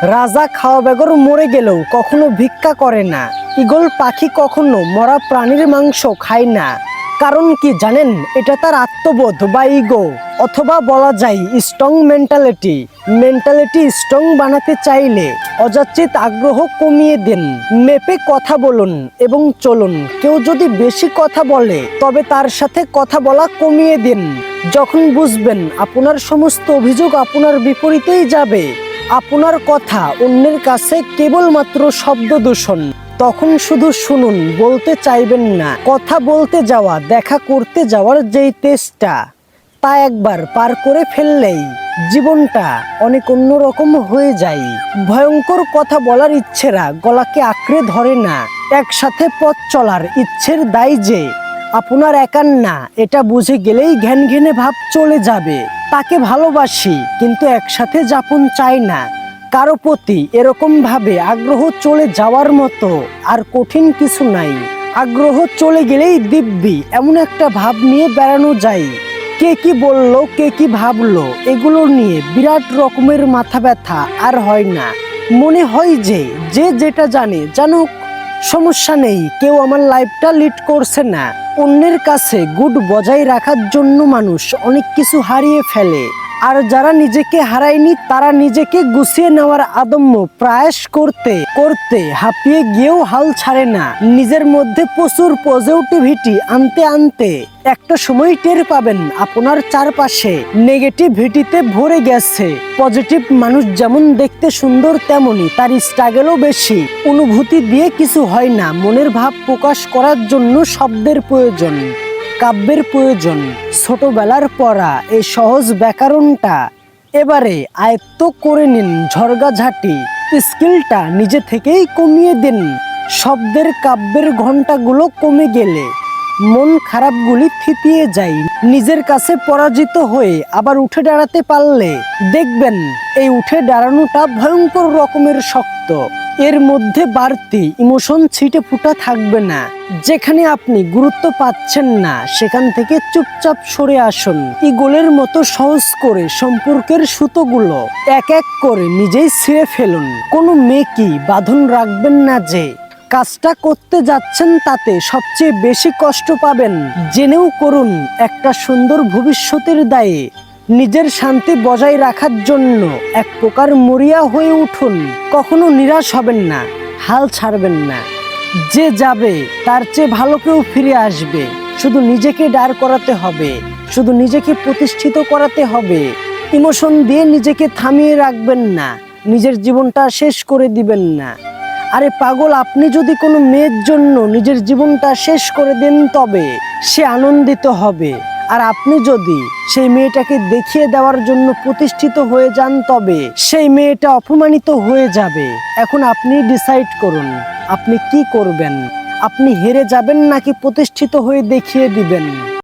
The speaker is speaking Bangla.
রাজা খাওয়া বেগর মরে গেলেও কখনো ভিক্ষা করে না। ঈগল পাখি কখনো মরা প্রাণীর মাংস খায় না। কারণ কি জানেন? এটা তার আত্মবোধ বা ইগো, অথবা বলা যায় স্ট্রং মেন্টালিটি। মেন্টালিটি স্ট্রং বানাতে চাইলে অযাচিত আগ্রহ কমিয়ে দিন, মেপে কথা বলুন এবং চলুন। কেউ যদি বেশি কথা বলে তবে তার সাথে কথা বলা কমিয়ে দিন। যখন বুঝবেন আপনার সমস্ত অভিযোগ আপনার বিপরীতেই যাবে, আপনার কথা অন্যের কাছে কেবলমাত্র শব্দ দূষণ, তখন শুধু শুনুন, বলতে চাইবেন না। কথা বলতে যাওয়া, দেখা করতে যাওয়ার যেই তেজটা, তা একবার পার করে ফেললেই জীবনটা অনেক অন্যরকম হয়ে যায়। ভয়ঙ্কর কথা বলার ইচ্ছেরা গলাকে আঁকড়ে ধরে না। একসাথে পথ চলার ইচ্ছের দায় যে আপনার একার না, এটা বুঝে গেলেই ঘ্যানঘেনে ভাব চলে যাবে। তাকে ভালোবাসি কিন্তু একসাথে যাপন চাই না। কারো প্রতি এরকম ভাবে আগ্রহ চলে যাওয়ার মতো আর কঠিন কিছু নাই। আগ্রহ চলে গেলেই দিব্যি এমন একটা ভাব নিয়ে বেড়ানো যায়। কে কি বললো, কে কি ভাবলো, এগুলো নিয়ে বিরাট রকমের মাথা ব্যথা আর হয় না। মনে হয় যে যেটা জানে জানুক, সমস্যা নেই। কেউ আমার লাইফটা লিড করছে না। অন্যের কাছে গুড বজায় রাখার জন্য মানুষ অনেক কিছু হারিয়ে ফেলে, আর যারা নিজেকে হারায়নি তারা নিজেকে গুছিয়ে নেওয়ার আদম্য প্রয়াস করতে করতে হাঁপিয়ে গিয়েও হাল ছাড়ে না। নিজের মধ্যে প্রচুর পজিটিভিটি আনতে আনতে একটা সময় টের পাবেন আপনার চারপাশে নেগেটিভিটিতে ভরে গেছে। পজিটিভ মানুষ যেমন দেখতে সুন্দর, তেমনি তার স্ট্রাগলও বেশি। অনুভূতি দিয়ে কিছু হয় না, মনের ভাব প্রকাশ করার জন্য শব্দের প্রয়োজন, কাব্যের প্রয়োজন। ছোটবেলার পড়া এই সহজ ব্যাকরণটা এবারে আয়ত্ত করে নিন। ঝড়গাঝাটি স্কিলটা নিজে থেকেই কমিয়ে দিন। শব্দের কাব্যের ঘন্টাগুলো কমে গেলে মন খারাপগুলি থিতিয়ে যায়। নিজের কাছে পরাজিত হয়ে আবার উঠে দাঁড়াতে পারলে দেখবেন এই উঠে দাঁড়ানোটা ভয়ঙ্কর রকমের শক্ত। এর মধ্যে বাড়তি ইমোশন ছিটে ফুটা থাকবে না। যেখানে আপনি গুরুত্ব পাচ্ছেন না সেখান থেকে চুপচাপ সরে আসুন। ঈগলের মতো সহজ করে সম্পর্কের সুতোগুলো এক এক করে নিজেই ছিঁড়ে ফেলুন। কোনো মেয়েকেই বাঁধন রাখবেন না। যে কাজটা করতে যাচ্ছেন তাতে সবচেয়ে বেশি কষ্ট পাবেন, জেনেও করুন। একটা সুন্দর ভবিষ্যতের দায়ে নিজের শান্তি বজায় রাখার জন্য এক প্রকার মরিয়া হয়ে উঠুন। কখনো নিরাশ হবেন না, হাল ছাড়বেন না। যে যাবে তার চেয়ে ভালো কেউ ফিরে আসবে। শুধু নিজেকে দাঁড় করাতে হবে, শুধু নিজেকে প্রতিষ্ঠিত করাতে হবে। ইমোশন দিয়ে নিজেকে থামিয়ে রাখবেন না, নিজের জীবনটা শেষ করে দিবেন না। আরে পাগল, আপনি যদি কোনো মেয়ের জন্য নিজের জীবনটা শেষ করে দেন তবে সে আনন্দিত হবে, আর আপনি যদি সেই মেয়েটাকে দেখিয়ে দেওয়ার জন্য প্রতিষ্ঠিত হয়ে যান তবে সেই মেয়েটা অপমানিত হয়ে যাবে। এখন আপনি ডিসাইড করুন আপনি কি করবেন। আপনি হেরে যাবেন নাকি প্রতিষ্ঠিত হয়ে দেখিয়ে দিবেন?